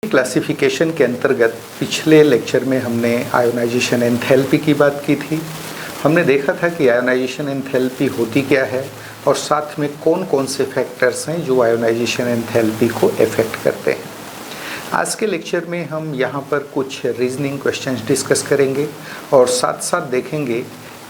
Classification के अंतर्गत पिछले लेक्चर में हमने आयोनाइजेशन एंथैल्पी की बात की थी। हमने देखा था कि आयोनाइजेशन एंथैल्पी होती क्या है और साथ में कौन कौन से फैक्टर्स हैं जो आयोनाइजेशन एंथैल्पी को अफेक्ट करते हैं। आज के लेक्चर में हम यहाँ पर कुछ रीजनिंग क्वेश्चंस डिस्कस करेंगे और साथ साथ देखेंगे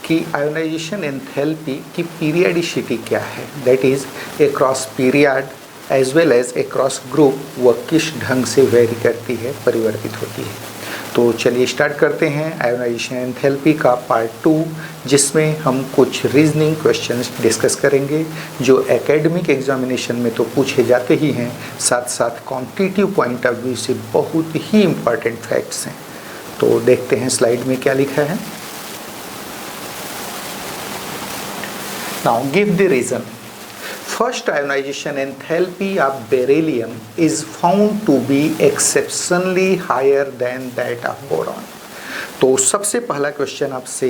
कि आयोनाइजेशन एंथैल्पी की पीरियडिसिटी क्या है, that is across period as well as across group वह किस ढंग से वेरी करती है, परिवर्तित होती है। तो चलिए स्टार्ट करते हैं आयोनाइजेशन एंथैल्पी का पार्ट 2, जिसमें हम कुछ रीजनिंग क्वेश्चंस डिस्कस करेंगे जो एकेडमिक एग्जामिनेशन में तो पूछे जाते ही हैं, साथ साथ कॉम्पिटिटिव पॉइंट ऑफ व्यू से बहुत ही इम्पॉर्टेंट फैक्ट्स हैं। तो देखते हैं स्लाइड में क्या लिखा है। Now give the reason. First ionization enthalpy of beryllium is found to be exceptionally higher than that of boron। तो सबसे पहला क्वेश्चन आपसे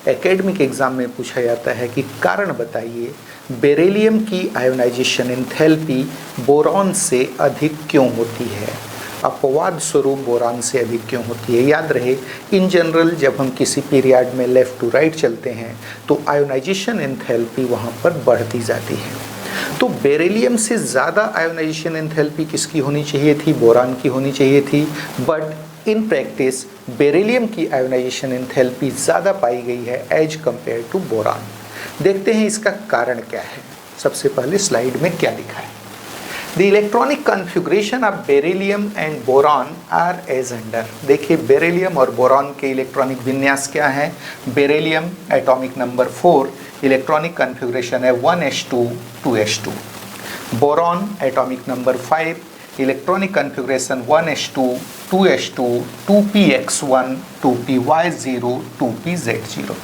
एकेडमिक एग्जाम में पूछा जाता है कि कारण बताइए बेरिलियम की आयोनाइजेशन एंथैल्पी बोरॉन से अधिक क्यों होती है, अपवाद स्वरूप बोरॉन से अधिक क्यों होती है। याद रहे इन जनरल जब हम किसी पीरियड में लेफ़्ट टू राइट चलते हैं तो आयोनाइजेशन एंथैल्पी वहाँ पर बढ़ती जाती है। तो बेरिलियम से ज़्यादा आयोनाइजेशन एंथैल्पी किसकी होनी चाहिए थी, बोरॉन की होनी चाहिए थी, बट इन प्रैक्टिस बेरिलियम की आयोनाइजेशन एंथैल्पी ज़्यादा पाई गई है एज कंपेयर टू बोरॉन। देखते हैं इसका कारण क्या है। सबसे पहले स्लाइड में क्या लिखा है। The electronic configuration of beryllium and boron are as under। देखिए बेरिलियम और बोरॉन के इलेक्ट्रॉनिक विन्यास क्या है। Beryllium atomic number 4, electronic configuration है 1s2 2s2। Boron atomic number 5, electronic configuration 1s2 2s2 2px1 2py0 2pz0।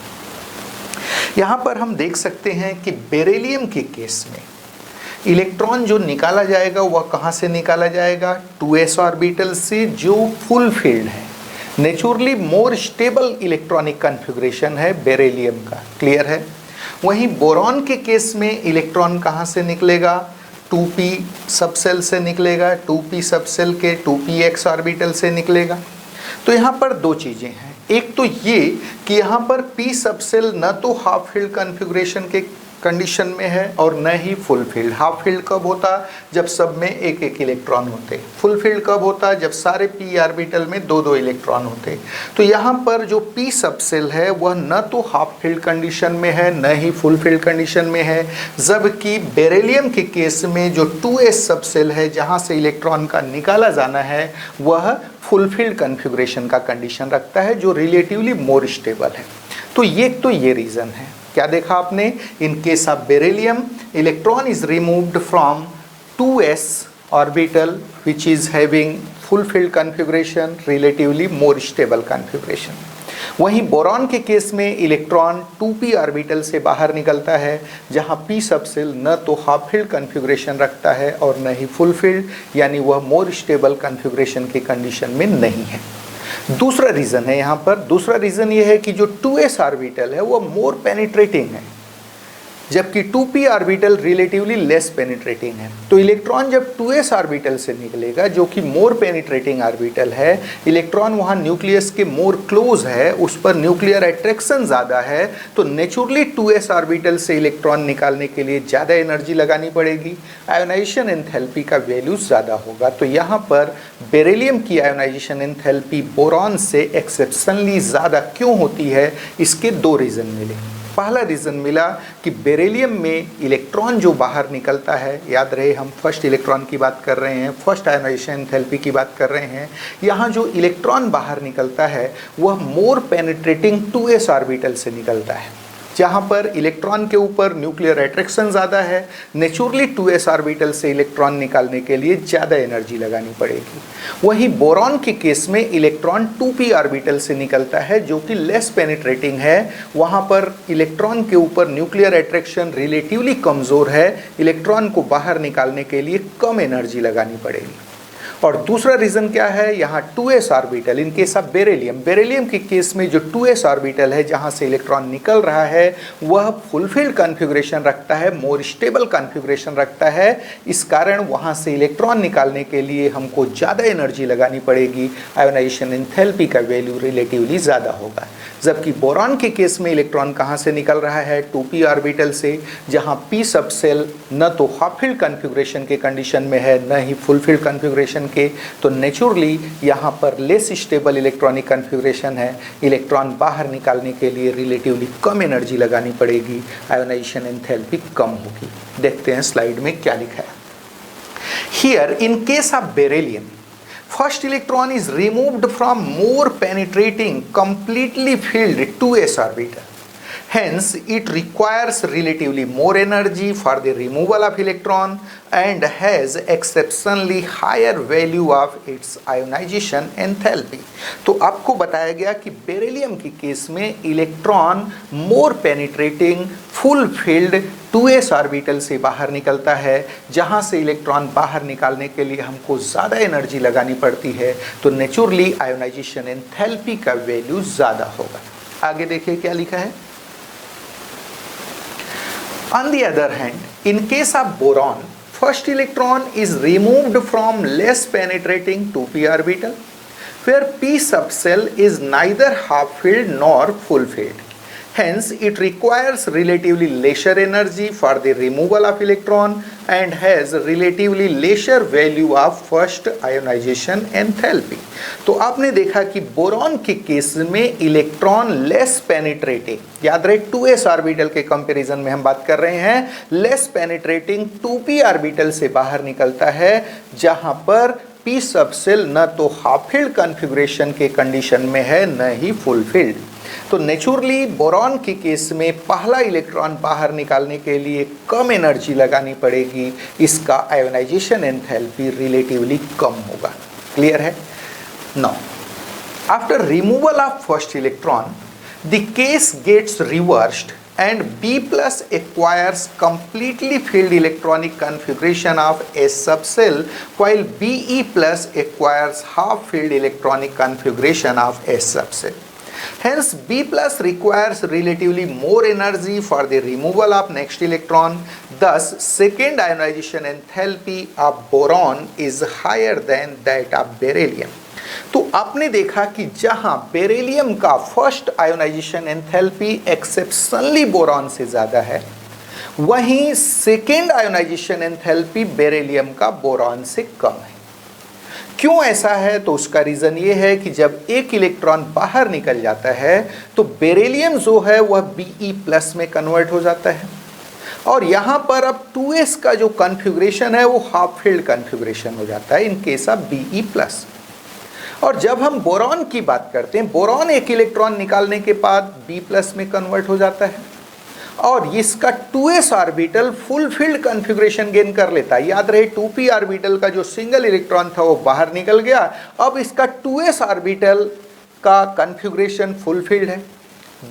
यहाँ पर हम देख सकते हैं कि बेरिलियम के केस में इलेक्ट्रॉन जो निकाला जाएगा वह कहाँ से निकाला जाएगा, 2s ऑर्बिटल से जो फुल फील्ड है। Naturally more stable electronic configuration है बेरिलियम का, क्लियर है। वहीं बोरॉन के केस में इलेक्ट्रॉन कहाँ से निकलेगा, 2p सबसेल से निकलेगा, 2p सबसेल के 2px ऑर्बिटल से निकलेगा। तो यहाँ पर दो चीज़ें हैं। एक तो ये कि यहाँ पर p सबसेल न तो हाफ फील्ड कन्फिग्रेशन के कंडीशन में है और न ही फुल फील्ड। हाफ फील्ड कब होता, जब सब में एक एक इलेक्ट्रॉन होते। फुल फील्ड कब होता, जब सारे p ऑर्बिटल में दो दो इलेक्ट्रॉन होते। तो यहाँ पर जो p सबसेल है वह न तो हाफ फील्ड कंडीशन में है न ही फुल फील्ड कंडीशन में है, जबकि बेरिलियम के केस में जो 2s सबसेल है जहाँ से इलेक्ट्रॉन का निकाला जाना है वह फुल फील्ड कन्फिग्रेशन का कंडीशन रखता है, जो रिलेटिवली मोर स्टेबल है। तो ये रीज़न है। क्या देखा आपने, इन case of beryllium electron is removed from 2s orbital which is having full field configuration, relatively more stable configuration. वहीं बोरॉन के केस में इलेक्ट्रॉन 2p ऑर्बिटल से बाहर निकलता है जहां p सबसेल न तो हाफ फील्ड कन्फिग्रेशन रखता है और न ही फुल फील्ड, यानी वह मोर स्टेबल कन्फिग्रेशन के कंडीशन में नहीं है। दूसरा रीज़न है यहाँ पर, दूसरा रीज़न ये है कि जो 2s ऑर्बिटल है वो मोर पेनिट्रेटिंग है, जबकि 2p orbital relatively less penetrating है। तो इलेक्ट्रॉन जब 2s ऑर्बिटल से निकलेगा जो कि मोर पेनिट्रेटिंग ऑर्बिटल है, इलेक्ट्रॉन वहाँ न्यूक्लियस के मोर क्लोज है, उस पर न्यूक्लियर अट्रैक्शन ज़्यादा है, तो नेचुरली 2s ऑर्बिटल से इलेक्ट्रॉन निकालने के लिए ज़्यादा एनर्जी लगानी पड़ेगी, आयोनाइजेशन एंथैल्पी का वैल्यू ज़्यादा होगा। तो यहाँ पर बेरिलियम की आयोनाइजेशन एंथैल्पी बोरॉन से एक्सेप्शनली ज़्यादा क्यों होती है, इसके दो रीज़न मिले। पहला रीज़न मिला कि बेरिलियम में इलेक्ट्रॉन जो बाहर निकलता है, याद रहे हम फर्स्ट इलेक्ट्रॉन की बात कर रहे हैं, फर्स्ट आयोनाइजेशन एंथैल्पी की बात कर रहे हैं। यहाँ जो इलेक्ट्रॉन बाहर निकलता है वह मोर पेनिट्रेटिंग 2s ऑर्बिटल से निकलता है, जहाँ पर इलेक्ट्रॉन के ऊपर न्यूक्लियर अट्रैक्शन ज़्यादा है। नेचुरली 2s ऑर्बिटल से इलेक्ट्रॉन निकालने के लिए ज़्यादा एनर्जी लगानी पड़ेगी। वहीं बोरॉन के केस में इलेक्ट्रॉन 2p ऑर्बिटल से निकलता है जो कि लेस पेनिट्रेटिंग है, वहाँ पर इलेक्ट्रॉन के ऊपर न्यूक्लियर अट्रैक्शन रिलेटिवली कमज़ोर है, इलेक्ट्रॉन को बाहर निकालने के लिए कम एनर्जी लगानी पड़ेगी। और दूसरा रीज़न क्या है, यहाँ 2s orbital in case of beryllium, beryllium के केस में जो 2s ऑर्बिटल है जहाँ से इलेक्ट्रॉन निकल रहा है वह फुलफिल्ड कॉन्फ़िगरेशन रखता है, मोर स्टेबल कॉन्फ़िगरेशन रखता है। इस कारण वहाँ से इलेक्ट्रॉन निकालने के लिए हमको ज़्यादा एनर्जी लगानी पड़ेगी, आयोनाइजेशन एंथैल्पी का वैल्यू रिलेटिवली ज़्यादा होगा। जबकि बोरॉन के केस में इलेक्ट्रॉन कहाँ से निकल रहा है, 2p ऑर्बिटल से, जहाँ p सब सेल न तो हाफ फील्ड कॉन्फ़िगरेशन के कंडीशन में है न ही फुल फील्ड कॉन्फ़िगरेशन के, तो नेचुरली यहाँ पर लेस स्टेबल इलेक्ट्रॉनिक कॉन्फ़िगरेशन है। इलेक्ट्रॉन बाहर निकालने के लिए रिलेटिवली कम एनर्जी लगानी पड़ेगी, आयोनाइजेशन एंथैल्पी कम होगी। देखते हैं स्लाइड में क्या लिखा है। Here in case of beryllium, first electron is removed from more penetrating completely filled 2s orbital. Hence it requires relatively more energy for the removal of electron and has exceptionally higher value of its ionization enthalpy. तो आपको बताया गया कि beryllium के case में electron मोर penetrating full field 2s orbital से बाहर निकलता है, जहाँ से इलेक्ट्रॉन बाहर निकालने के लिए हमको ज़्यादा एनर्जी लगानी पड़ती है, तो नेचुरली आयोनाइजेशन एंथैल्पी का वैल्यू ज़्यादा होगा। आगे देखिए क्या लिखा है। On the other hand, in case of boron, first electron is removed from less penetrating 2p orbital, where p subshell is neither half-filled nor full-filled. Hence, it requires relatively lesser energy for the removal of electron and has relatively lesser value of first ionization enthalpy. तो आपने देखा कि boron के case में electron less penetrating, याद रहे 2s orbital के comparison में हम बात कर रहे हैं, लेस पेनिट्रेटिंग 2p ऑर्बिटल से बाहर निकलता है, जहां पर p सबसेल न तो हाफ फील्ड कॉन्फ़िगरेशन के कंडीशन में है न ही फुल फील्ड। तो नेचुरली बोरॉन के केस में पहला इलेक्ट्रॉन बाहर निकालने के लिए कम एनर्जी लगानी पड़ेगी, इसका आयोनाइजेशन एंथैल्पी रिलेटिवली कम होगा। क्लियर है? Now after removal of first electron the case gets reversed and B plus acquires completely filled electronic configuration of S subshell, while BE plus acquires half filled electronic configuration of S subshell. Hence, B plus requires relatively more energy for the removal of next electron. Thus, second ionization enthalpy of boron is higher than that of beryllium. तो आपने देखा कि जहां beryllium का first ionization enthalpy exceptionally boron से ज़्यादा है, वहीं सेकेंड आयोनाइजेशन एंथैल्पी बेरिलियम का बोरॉन से कम है। क्यों ऐसा है? तो उसका रीज़न ये है कि जब एक इलेक्ट्रॉन बाहर निकल जाता है तो बेरिलियम जो है वह Be प्लस में कन्वर्ट हो जाता है, और यहाँ पर अब 2s का जो कॉन्फ़िगरेशन है वो हाफ फील्ड कॉन्फ़िगरेशन हो जाता है इन केस ऑफ Be प्लस। और जब हम बोरॉन की बात करते हैं, बोरॉन एक इलेक्ट्रॉन निकालने के बाद B प्लस में कन्वर्ट हो जाता है और इसका 2s orbital full field configuration gain कर लेता है। याद रहे 2p ऑर्बिटल का जो सिंगल इलेक्ट्रॉन था वो बाहर निकल गया, अब इसका 2s ऑर्बिटल का कॉन्फ़िगरेशन फुल फील्ड है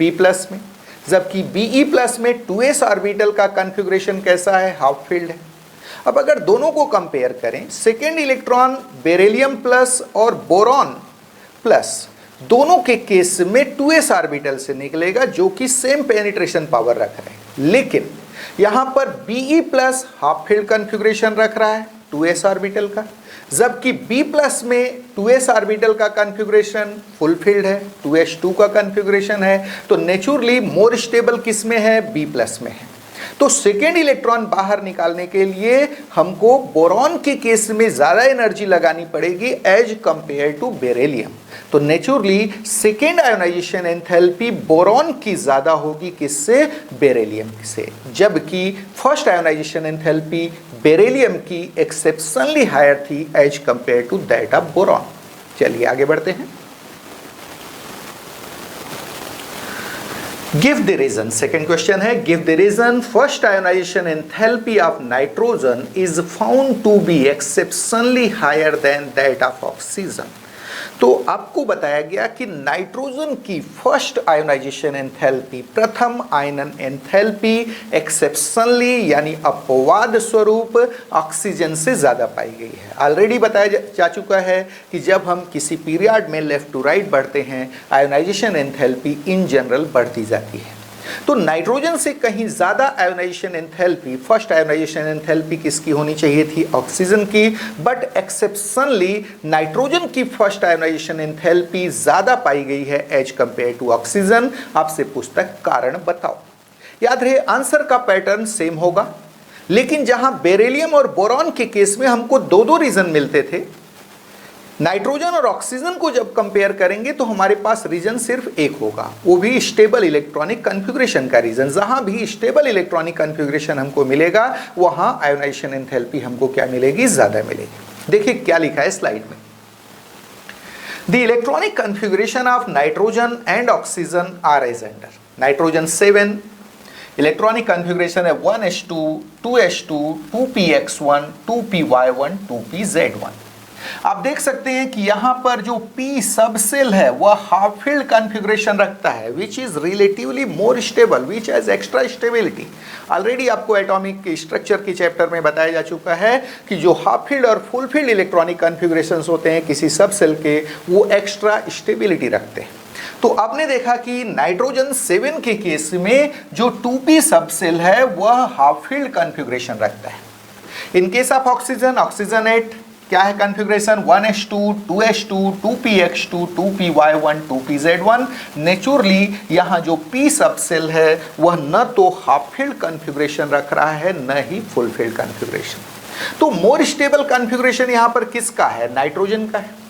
B प्लस में, जबकि Be प्लस में 2s ऑर्बिटल का कॉन्फ़िगरेशन कैसा है? हाफ फील्ड है। अब अगर दोनों को कंपेयर करें, सेकेंड इलेक्ट्रॉन बेरिलियम प्लस और बोरॉन प्लस दोनों के केस में 2s ऑर्बिटल से निकलेगा जो कि सेम पेनिट्रेशन पावर रख रहे हैं, लेकिन यहाँ पर Be plus half filled configuration रख रहा है 2s ऑर्बिटल का, जबकि B प्लस में 2s ऑर्बिटल का कॉन्फ़िगरेशन फुल फील्ड है, 2s2 का कॉन्फ़िगरेशन है, तो नेचुरली मोर स्टेबल किस में है? B प्लस में है। तो सेकेंड इलेक्ट्रॉन बाहर निकालने के लिए हमको बोरॉन के केस में ज़्यादा एनर्जी लगानी पड़ेगी एज कंपेयर टू बेरिलियम। तो naturally second ionization enthalpy boron की ज़्यादा होगी किससे? बेरिलियम से, जबकि फर्स्ट आयोनाइजेशन एंथैल्पी बेरिलियम की एक्सेप्शनली हायर थी as compare to that of boron. चलिए आगे बढ़ते हैं। Give the reason. Second question है, give the reason first ionization enthalpy of nitrogen is found to be exceptionally higher than that of oxygen. तो आपको बताया गया कि नाइट्रोजन की फर्स्ट आयोनाइजेशन एंथैल्पी, प्रथम आयनन एंथैल्पी एक्सेप्शनली यानी अपवाद स्वरूप ऑक्सीजन से ज़्यादा पाई गई है। ऑलरेडी बताया जा चुका है कि जब हम किसी पीरियड में लेफ्ट टू राइट बढ़ते हैं आयोनाइजेशन एंथैल्पी इन जनरल बढ़ती जाती है। तो नाइट्रोजन से कहीं ज़्यादा ionisation enthalpy, first ionization enthalpy किसकी होनी चाहिए थी? ऑक्सीजन की। बट एक्सेप्शनली नाइट्रोजन की फर्स्ट आयोनाइजेशन एंथैल्पी ज़्यादा पाई गई है एज कंपेयर टू ऑक्सीजन। आपसे पूछता है कारण बताओ। याद रहे आंसर का पैटर्न सेम होगा, लेकिन जहां बेरिलियम और बोरॉन के केस में हमको दो दो रीजन मिलते थे, नाइट्रोजन और ऑक्सीजन को जब कंपेयर करेंगे तो हमारे पास रीजन सिर्फ एक होगा, वो भी स्टेबल इलेक्ट्रॉनिक कॉन्फ़िगरेशन का रीजन। जहां भी स्टेबल इलेक्ट्रॉनिक कॉन्फ़िगरेशन हमको मिलेगा वहां आयोनाइजेशन एंथैल्पी हमको क्या मिलेगी? ज्यादा मिलेगी। देखिए क्या लिखा है स्लाइड में। The electronic configuration of nitrogen and oxygen are as under. Nitrogen 7, electronic configuration है 1s2, 2s2, 2px1, 2py1, 2pz1। आप देख सकते हैं कि यहां पर जो p सब सेल है वह हाफ फील्ड कॉन्फ़िगरेशन रखता है, which is relatively more stable, which has extra stability. Already आपको एटॉमिक स्ट्रक्चर के चैप्टर में बताया जा चुका है कि जो हाफ फील्ड और फुल फील्ड इलेक्ट्रॉनिक कॉन्फ़िगरेशंस होते हैं किसी सब सेल के, वो एक्स्ट्रा स्टेबिलिटी रखते हैं। तो आपने देखा कि नाइट्रोजन 7 के केस में जो 2p सब सेल है वह हाफ फील्ड कॉन्फ़िगरेशन रखता है। इन केस ऑफ ऑक्सीजन, ऑक्सीजन 8 क्या है configuration? 1s2, 2s2, 2px2, 2py1, 2pz1। Naturally यहाँ जो p सब सेल है वह न तो हाफ फील्ड कॉन्फ़िगरेशन रख रहा है न ही फुल फील्ड कॉन्फ़िगरेशन। तो मोर स्टेबल कॉन्फ़िगरेशन यहाँ पर किसका है? नाइट्रोजन का है।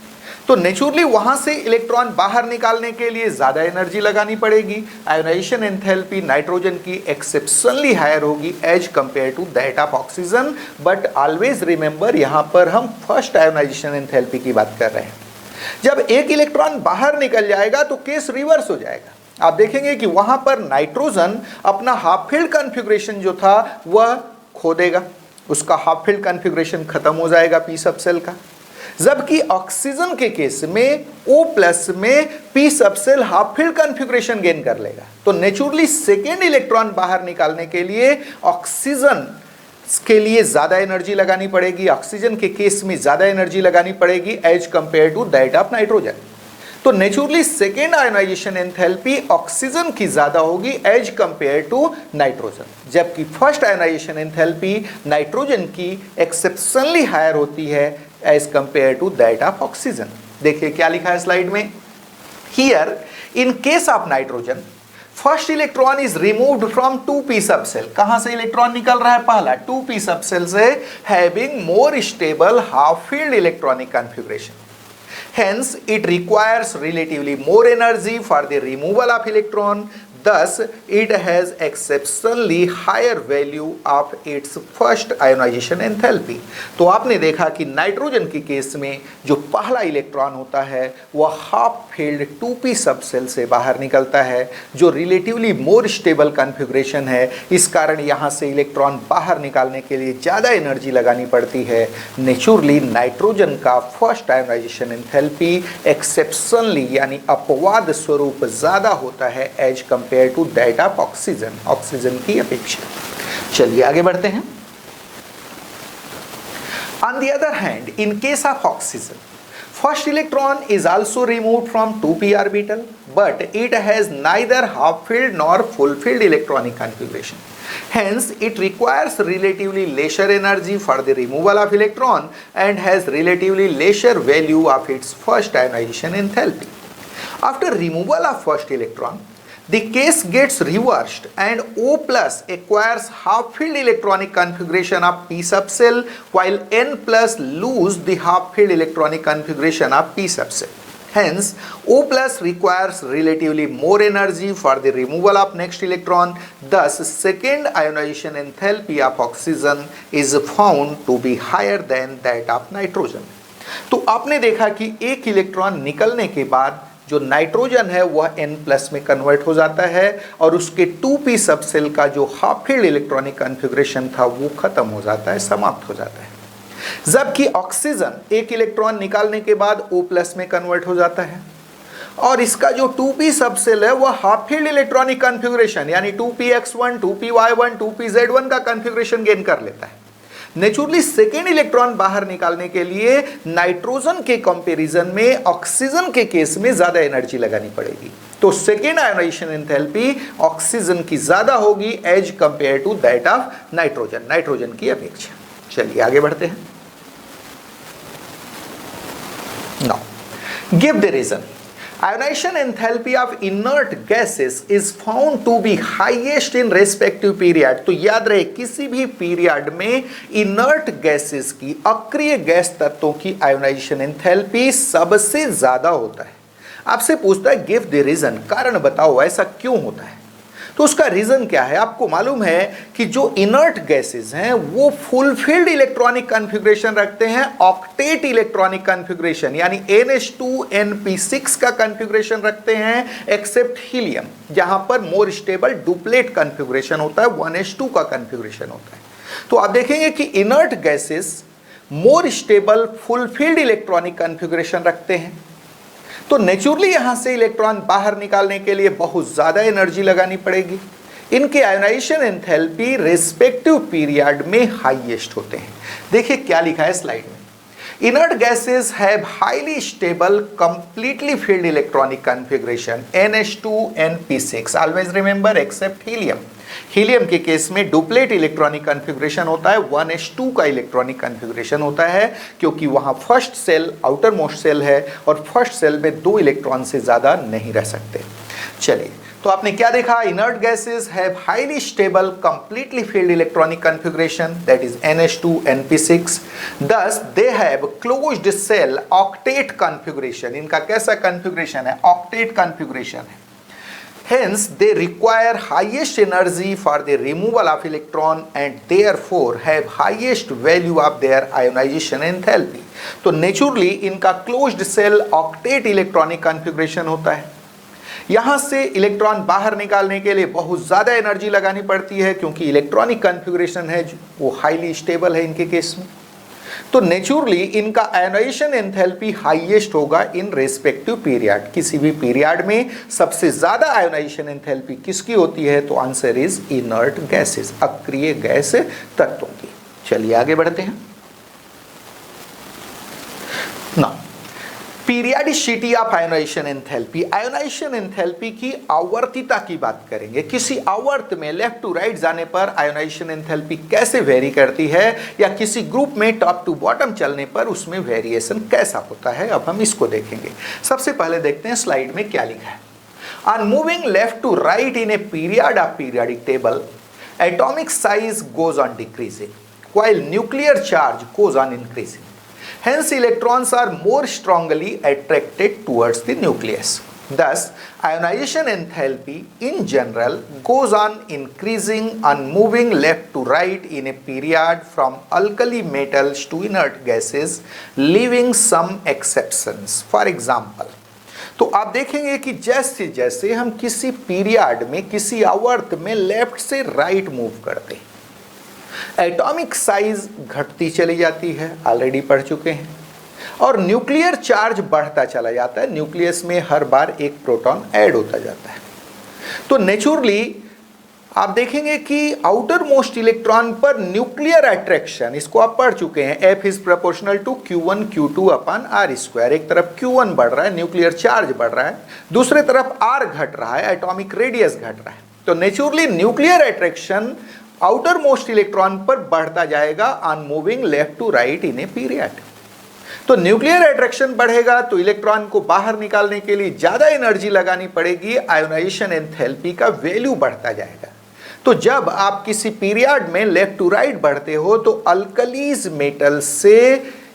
तो नेचुरली वहां से इलेक्ट्रॉन बाहर निकालने के लिए ज्यादा एनर्जी लगानी पड़ेगी। आयोनाइजेशन एंथैल्पी नाइट्रोजन की एक्सेप्शनली हायर होगी as compare to that of oxygen. But always remember यहां पर हम फर्स्ट आयोनाइजेशन एंथैल्पी की बात कर रहे हैं। जब एक इलेक्ट्रॉन बाहर निकल जाएगा तो केस रिवर्स हो जाएगा। आप देखेंगे कि वहां पर नाइट्रोजन अपना हाफ फील्ड कॉन्फ़िगरेशन जो था वह खो देगा, उसका हाफ फील्ड कॉन्फ़िगरेशन खत्म हो जाएगा p सब सेल का। जबकि ऑक्सीजन के केस में O+ में p subshell half filled configuration gain कर लेगा। तो नेचुरली सेकेंड इलेक्ट्रॉन बाहर निकालने के लिए ऑक्सीजन के लिए ज्यादा एनर्जी लगानी पड़ेगी, ऑक्सीजन के केस में ज्यादा एनर्जी लगानी पड़ेगी as compare to that of nitrogen. तो naturally second ionization enthalpy oxygen की ज्यादा होगी एज कंपेयर टू नाइट्रोजन, जबकि फर्स्ट आयोनाइजेशन एंथैल्पी नाइट्रोजन की एक्सेप्शनली हायर होती है as compare to that of oxygen. देखिए क्या लिखा है स्लाइड में। Here in case of nitrogen first electron is removed from 2p sub cell. कहां से इलेक्ट्रॉन निकल रहा है? पहला 2p सब सेल से, having more stable half field electronic configuration. Hence, it requires relatively more energy for the removal of electron. Thus, it has exceptionally higher value of its first ionization enthalpy. तो आपने देखा कि nitrogen के case में जो पहला electron होता है वह half field 2p sub cell से बाहर निकलता है, जो रिलेटिवली मोर स्टेबल कॉन्फ़िगरेशन है। इस कारण यहाँ से इलेक्ट्रॉन बाहर निकालने के लिए ज़्यादा एनर्जी लगानी पड़ती है। नेचुरली नाइट्रोजन का फर्स्ट आयोनाइजेशन एंथैल्पी एक्सेप्शनली यानी अपवाद स्वरूप ज़्यादा होता है as compare to that of oxygen, oxygen की अपेक्षा। चलिए आगे बढ़ते हैं। On the other hand, in case of oxygen, first electron is also removed from 2p orbital, but it has neither half filled nor full filled electronic configuration. Hence, it requires relatively lesser energy for the removal of electron and has relatively lesser value of its first ionization enthalpy. After removal of first electron, the case gets reversed and O+ acquires half filled electronic configuration of p sub cell, while N+ lose the half filled electronic configuration of p sub cell. Hence, O+ requires relatively more energy for the removal of next electron. Thus, second ionization enthalpy of oxygen is found to be higher than that of nitrogen. तो आपने देखा कि एक electron निकलने के बाद जो nitrogen है वह N+ में कन्वर्ट हो जाता है और उसके 2p सब सेल का जो हाफ फील्ड इलेक्ट्रॉनिक कॉन्फ़िगरेशन था वो खत्म हो जाता है, समाप्त हो जाता है। जबकि ऑक्सीजन एक इलेक्ट्रॉन निकालने के बाद O+ में कन्वर्ट हो जाता है और इसका जो 2p सब सेल है वह हाफ फील्ड इलेक्ट्रॉनिक कॉन्फ़िगरेशन यानी 2px1, 2py1, 2pz1 का कॉन्फ़िगरेशन गेन कर लेता है। नेचुरली सेकेंड इलेक्ट्रॉन बाहर निकालने के लिए नाइट्रोजन के कंपैरिजन में ऑक्सीजन के केस में ज्यादा एनर्जी लगानी पड़ेगी। तो सेकेंड आयोनाइजेशन एंथैल्पी ऑक्सीजन की ज्यादा होगी as compare to that of nitrogen, nitrogen की अपेक्षा। चलिए आगे बढ़ते हैं। Now give the reason. Ionization enthalpy of inert gases is found to be highest in respective period। तो याद रहे किसी भी पीरियड में इनर्ट गैसेस की, अक्रिय गैस तत्वों की आयोनाइजेशन एंथैल्पी सबसे ज्यादा होता है। आपसे पूछता है गिव द रीजन, कारण बताओ ऐसा क्यों होता है। तो उसका रीजन क्या है? आपको मालूम है कि जो इनर्ट गैसेस हैं वो फुलफिल्ड इलेक्ट्रॉनिक कॉन्फ़िगरेशन रखते हैं, ऑक्टेट इलेक्ट्रॉनिक कॉन्फ़िगरेशन यानी NH2NP6 का कॉन्फ़िगरेशन रखते हैं, एक्सेप्ट हीलियम जहां पर मोर स्टेबल डुप्लेट कॉन्फ़िगरेशन होता है, 1s2 का कॉन्फ़िगरेशन होता है। तो आप देखेंगे कि inert gases more stable fulfilled electronic configuration रखते हैं। तो नेचुरली यहां से इलेक्ट्रॉन बाहर निकालने के लिए बहुत ज्यादा एनर्जी लगानी पड़ेगी। इनके आयोनाइजेशन एंथैल्पी रेस्पेक्टिव पीरियड में हाईएस्ट होते हैं। देखिए क्या लिखा है स्लाइड में। Inert gases have highly stable completely filled electronic configuration NH2NP6 always remember except helium. Helium के केस में डुप्लेट इलेक्ट्रॉनिक कॉन्फ़िगरेशन होता है, 1s2 का इलेक्ट्रॉनिक कॉन्फ़िगरेशन होता है क्योंकि वहां first shell outermost shell है और फर्स्ट सेल में 2 इलेक्ट्रॉन से ज्यादा नहीं रह सकते। चलिए तो आपने क्या देखा? Inert gases have highly stable completely filled electronic configuration that is NH2NP6, thus they have closed cell octet configuration। इनका कैसा कॉन्फ़िगरेशन है? ऑक्टेट कॉन्फ़िगरेशन है। Hence, they require highest energy for the removal of electron and therefore have highest value of their ionization enthalpy। तो naturally इनका closed shell octet electronic configuration होता है। यहां से इलेक्ट्रॉन बाहर निकालने के लिए बहुत ज़्यादा एनर्जी लगानी पड़ती है क्योंकि इलेक्ट्रॉनिक कॉन्फ़िगरेशन है वो हाईली स्टेबल है इनके केस में। तो नेचुरली इनका आयोनाइजेशन एंथैल्पी हाईएस्ट होगा इन रेस्पेक्टिव पीरियड। किसी भी पीरियड में सबसे ज्यादा आयोनाइजेशन एंथैल्पी किसकी होती है? तो आंसर इज इनर्ट गैसेस, अक्रिय गैस तत्वों की। चलिए आगे बढ़ते हैं। Now periodicity of ionization enthalpy. Ionization enthalpy की आवर्तिता की बात करेंगे। किसी आवर्त में लेफ्ट टू राइट जाने पर आयोनाइजेशन एंथैल्पी कैसे वेरी करती है या किसी ग्रुप में टॉप टू बॉटम चलने पर उसमें वेरिएशन कैसा होता है, अब हम इसको देखेंगे। सबसे पहले देखते हैं स्लाइड में क्या लिखा है। On moving left to right in a period of periodic table, atomic size goes on decreasing while nuclear charge goes on increasing. Hence, electrons are more strongly attracted towards the nucleus. Thus, ionization enthalpy in general goes on increasing on moving left to right in a period from alkali metals to inert gases, leaving some exceptions. For example, तो आप देखेंगे कि जैसे जैसे हम किसी period में, किसी आवर्त में लेफ्ट से राइट मूव करते हैं, एटॉमिक साइज घटती चली जाती है, ऑलरेडी पढ़ चुके हैं, और न्यूक्लियर चार्ज बढ़ता चला जाता है। न्यूक्लियस में हर बार एक प्रोटॉन ऐड होता जाता है। तो नेचुरली आप देखेंगे कि आउटर मोस्ट इलेक्ट्रॉन पर न्यूक्लियर अट्रैक्शन, इसको आप पढ़ चुके हैं, F is proportional to Q1 Q2 upon R²। एक तरफ Q1 बढ़ रहा है, न्यूक्लियर चार्ज बढ़ रहा है, दूसरी तरफ R घट रहा है, एटॉमिक रेडियस घट रहा है। तो naturally nuclear attraction outermost electron पर बढ़ता जाएगा on moving left to right in a period. तो न्यूक्लियर अट्रैक्शन बढ़ेगा तो इलेक्ट्रॉन को बाहर निकालने के लिए ज्यादा एनर्जी लगानी पड़ेगी, आयोनाइजेशन एंथैल्पी का वैल्यू बढ़ता जाएगा। तो जब आप किसी पीरियड में लेफ्ट टू राइट बढ़ते हो तो अल्कलीज मेटल से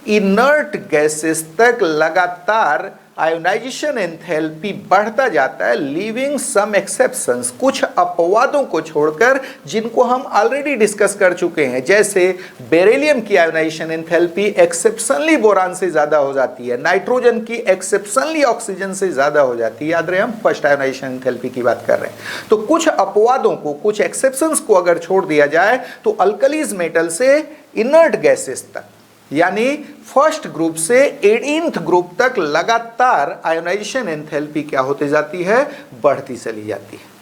इनर्ट गैसेस तक लगातार आयोनाइजेशन एंथैल्पी बढ़ता जाता है, लीविंग सम एक्सेप्शंस, कुछ अपवादों को छोड़कर जिनको हम ऑलरेडी डिस्कस कर चुके हैं। जैसे बेरिलियम की आयोनाइजेशन एंथैल्पी एक्सेप्शनली बोरान से ज्यादा हो जाती है, नाइट्रोजन की एक्सेप्शनली ऑक्सीजन से ज्यादा हो जाती है। याद रहे हम फर्स्ट आयोनाइजेशन एंथैल्पी की बात कर रहे हैं। तो कुछ अपवादों को, कुछ एक्सेप्शंस को अगर छोड़ दिया जाए तो अल्कलीज मेटल से इनर्ट गैसेस तक यानी फर्स्ट ग्रुप से 18th ग्रुप तक लगातार आयोनाइजेशन एंथैल्पी क्या होती जाती है, बढ़ती चली जाती है।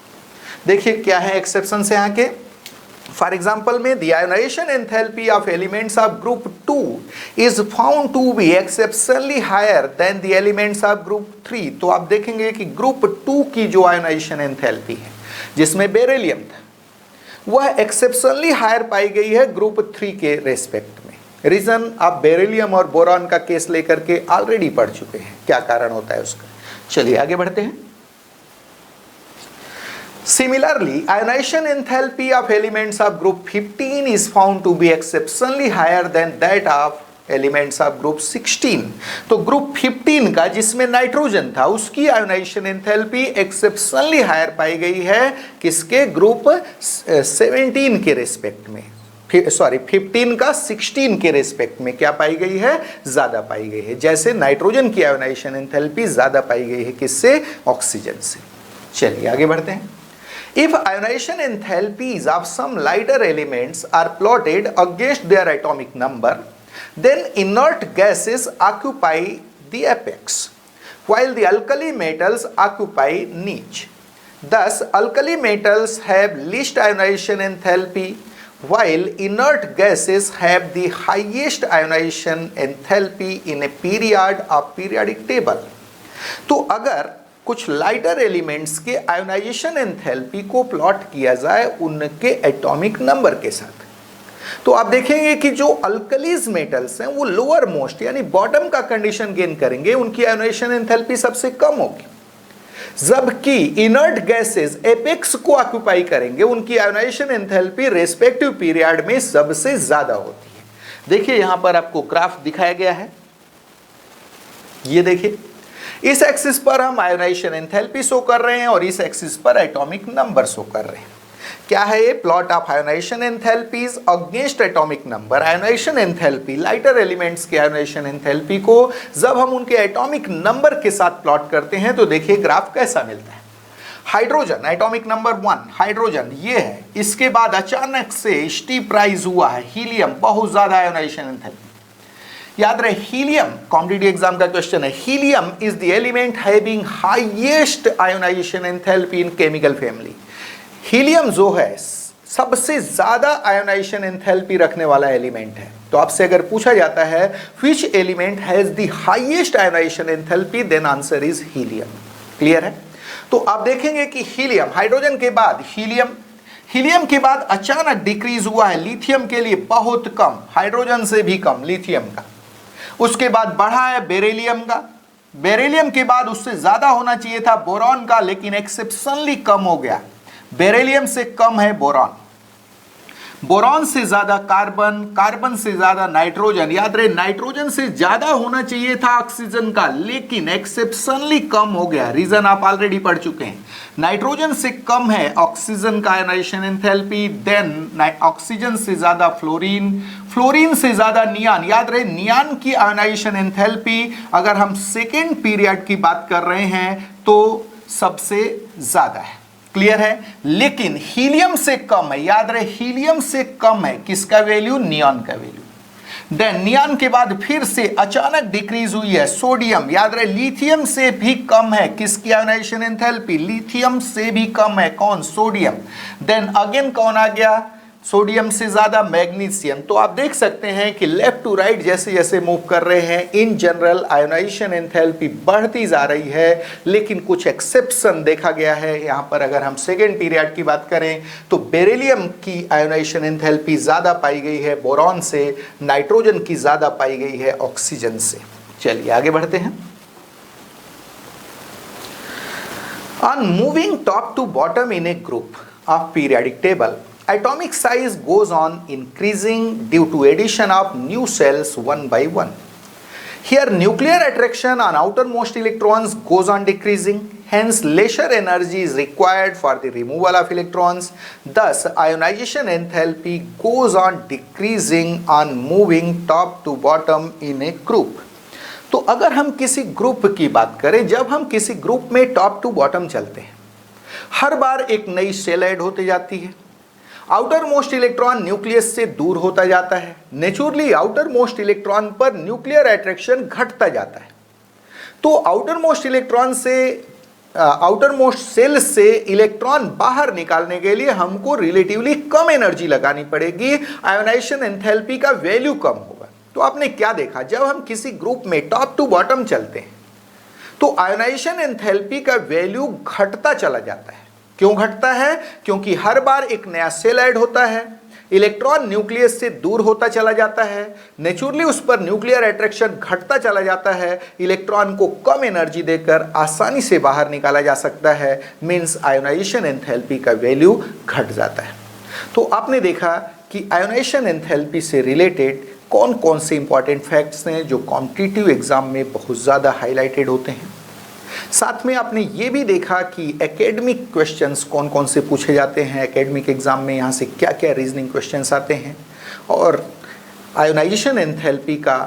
देखिए क्या है एक्सेप्शन से यहाँ के, फॉर एग्जाम्पल में the ionization enthalpy of elements of group 2 is found to be exceptionally higher than the elements of group 3। तो आप देखेंगे कि ग्रुप 2 की जो आयोनाइजेशन एंथैल्पी है जिसमें बेरिलियम था, वह एक्सेप्शनली हायर पाई गई है ग्रुप 3 के रेस्पेक्ट में। रीजन आप बेरिलियम और बोरॉन का केस लेकर के ऑलरेडी पढ़ चुके हैं, क्या कारण होता है उसका। चलिए आगे बढ़ते हैं। Similarly, ionization enthalpy of elements of group 15 is found to be exceptionally higher than that of elements of group 16। तो ग्रुप 15 का जिसमें नाइट्रोजन था उसकी आयोनाइजेशन एंथैल्पी एक्सेप्शनली हायर पाई गई है किसके, ग्रुप 17 के रेस्पेक्ट में, 15 का 16 के रेस्पेक्ट में क्या पाई गई है, ज्यादा पाई गई है। जैसे नाइट्रोजन की आयोनाइजेशन एंथैल्पी ज्यादा पाई गई है किससे, ऑक्सीजन से। चलिए आगे बढ़ते हैं। If ionization enthalpies of some lighter elements are plotted against their atomic number, then inert gases occupy the apex, while the alkali metals occupy niche. Thus, alkali metals have least ionization enthalpy, while inert gases have the highest ionization enthalpy in a period of periodic table। तो अगर कुछ lighter elements के ionization enthalpy को plot किया जाए उनके atomic number के साथ, तो आप देखेंगे कि जो अल्कलीज मेटल्स हैं वो लोअर मोस्ट यानी बॉटम का कंडीशन गेन करेंगे, उनकी आयोनाइजेशन एंथैल्पी सबसे कम होगी। जबकि इनर्ट गैसेस एपेक्स को ऑक्यूपाई करेंगे, उनकी आयोनाइजेशन एंथैल्पी रेस्पेक्टिव पीरियड में सबसे ज्यादा होती है। देखिए यहां पर आपको ग्राफ दिखाया गया है, ये देखिए इस एक्सिस पर हम आयोनाइजेशन एंथैल्पी शो कर रहे हैं और इस एक्सिस पर एटॉमिक नंबर शो कर रहे हैं। क्या है ये, plot of ionization enthalpies against atomic number. Ionization enthalpy, lighter elements के आयोनाइजेशन एंथैल्पी को जब हम उनके एटॉमिक नंबर के साथ प्लॉट करते हैं तो देखिए ग्राफ कैसा मिलता है। हाइड्रोजन एटॉमिक नंबर 1 हाइड्रोजन ये है, इसके बाद अचानक से स्टीप राइज हुआ है हीलियम, बहुत ज्यादा आयोनाइजेशन एंथैल्पी। याद रहे हीलियम कॉम्पिटिटिव एग्जाम का क्वेश्चन है, helium is the element having highest ionization enthalpy in chemical family. Helium जो है सबसे ज्यादा आयोनाइजेशन एंथैल्पी रखने वाला एलिमेंट है। तो आपसे अगर पूछा जाता है which element has the highest ionization enthalpy, then answer is helium. Clear है। तो आप देखेंगे कि हीलियम, हाइड्रोजन के बाद हीलियम के बाद अचानक डिक्रीज हुआ है लिथियम के लिए बहुत कम, हाइड्रोजन से भी कम लिथियम का। उसके बाद बढ़ा है बेरिलियम का, बेरिलियम के बाद उससे ज्यादा होना चाहिए था बोरॉन का, लेकिन एक्सेप्शनली कम हो गया। बेरिलियम से कम है बोरॉन, बोरॉन से ज्यादा कार्बन, कार्बन से ज्यादा नाइट्रोजन। याद रहे नाइट्रोजन से ज्यादा होना चाहिए था ऑक्सीजन का, लेकिन एक्सेप्शनली कम हो गया। रीजन आप ऑलरेडी पढ़ चुके हैं, नाइट्रोजन से कम है ऑक्सीजन का आयोनाइजेशन एंथैल्पी, देन ऑक्सीजन से ज्यादा फ्लोरीन, फ्लोरीन से ज्यादा नियान। याद रहे नियान की आयोनाइजेशन एंथैल्पी अगर हम सेकेंड पीरियड की बात कर रहे हैं तो सबसे ज्यादा है। क्लियर है। लेकिन हीलियम से कम है, याद रहे हीलियम से कम है किसका वैल्यू, नियॉन का वैल्यू। देन नियॉन के बाद फिर से अचानक डिक्रीज हुई है सोडियम। याद रहे लिथियम से भी कम है किसकी आयोनाइजेशन एंथैल्पी, लिथियम से भी कम है कौन, सोडियम। देन अगेन कौन आ गया, सोडियम से ज्यादा मैग्नीशियम। तो आप देख सकते हैं कि लेफ्ट टू राइट जैसे जैसे मूव कर रहे हैं इन जनरल आयोनाइजेशन एंथैल्पी बढ़ती जा रही है, लेकिन कुछ एक्सेप्शन देखा गया है। यहाँ पर अगर हम सेकेंड पीरियड की बात करें तो बेरिलियम की आयोनाइजेशन एंथैल्पी ज्यादा पाई गई है बोरॉन से, नाइट्रोजन की ज्यादा पाई गई है ऑक्सीजन से। चलिए आगे बढ़ते हैं। On moving top to bottom in a group of periodic table, atomic size goes on increasing due to addition of new cells one by one. Here nuclear attraction on outermost electrons goes on decreasing, hence lesser energy is required for the removal of electrons. Thus ionization enthalpy goes on decreasing on moving top to bottom in a group. तो अगर हम किसी group की बात करें, जब हम किसी ग्रुप में टॉप टू बॉटम चलते हैं, हर बार एक नई सेल ऐड होती जाती है आउटर मोस्ट इलेक्ट्रॉन न्यूक्लियस से दूर होता जाता है। नेचुरली आउटर मोस्ट इलेक्ट्रॉन पर न्यूक्लियर अट्रैक्शन घटता जाता है। तो आउटर मोस्ट सेल से इलेक्ट्रॉन बाहर निकालने के लिए हमको रिलेटिवली कम एनर्जी लगानी पड़ेगी, आयोनाइजेशन एंथैल्पी का वैल्यू कम होगा। तो आपने क्या देखा, जब हम किसी ग्रुप में टॉप टू बॉटम चलते हैं तो आयोनाइजेशन एंथैल्पी का वैल्यू घटता चला जाता है। क्यों घटता है? क्योंकि हर बार एक नया सेल ऐड होता है, इलेक्ट्रॉन न्यूक्लियस से दूर होता चला जाता है, नेचुरली उस पर न्यूक्लियर अट्रैक्शन घटता चला जाता है, इलेक्ट्रॉन को कम एनर्जी देकर आसानी से बाहर निकाला जा सकता है, मीन्स आयोनाइजेशन एंथैल्पी का वैल्यू घट जाता है। तो आपने देखा कि आयोनाइजेशन एंथैल्पी से रिलेटेड कौन कौन से इंपॉर्टेंट फैक्ट्स हैं जो कॉम्पिटिटिव एग्जाम में बहुत ज़्यादा हाईलाइटेड होते हैं। साथ में आपने ये भी देखा कि एकेडमिक क्वेश्चंस कौन कौन से पूछे जाते हैं, एकेडमिक एग्जाम में यहाँ से क्या क्या रीजनिंग क्वेश्चंस आते हैं, और आयोनाइजेशन एंथैल्पी का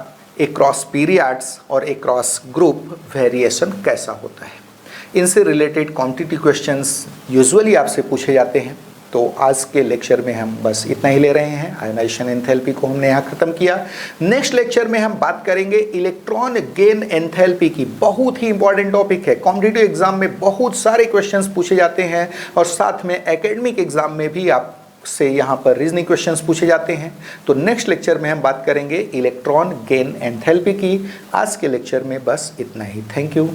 अक्रॉस पीरियड्स और अक्रॉस ग्रुप वेरिएशन कैसा होता है। इनसे रिलेटेड कॉम्पिटिटिव क्वेश्चंस यूजुअली आपसे पूछे जाते हैं। तो आज के लेक्चर में हम बस इतना ही ले रहे हैं। आयोनाइजेशन एंथैल्पी को हमने यहाँ ख़त्म किया। नेक्स्ट लेक्चर में हम बात करेंगे इलेक्ट्रॉन गेन एंथैल्पी की। बहुत ही इंपॉर्टेंट टॉपिक है, कॉम्पिटिटिव एग्जाम में बहुत सारे क्वेश्चंस पूछे जाते हैं और साथ में एकेडमिक एग्जाम में भी आपसे यहाँ पर रीजनिंग क्वेश्चंस पूछे जाते हैं। तो नेक्स्ट लेक्चर में हम बात करेंगे इलेक्ट्रॉन गेन एंथैल्पी की। आज के लेक्चर में बस इतना ही। Thank you.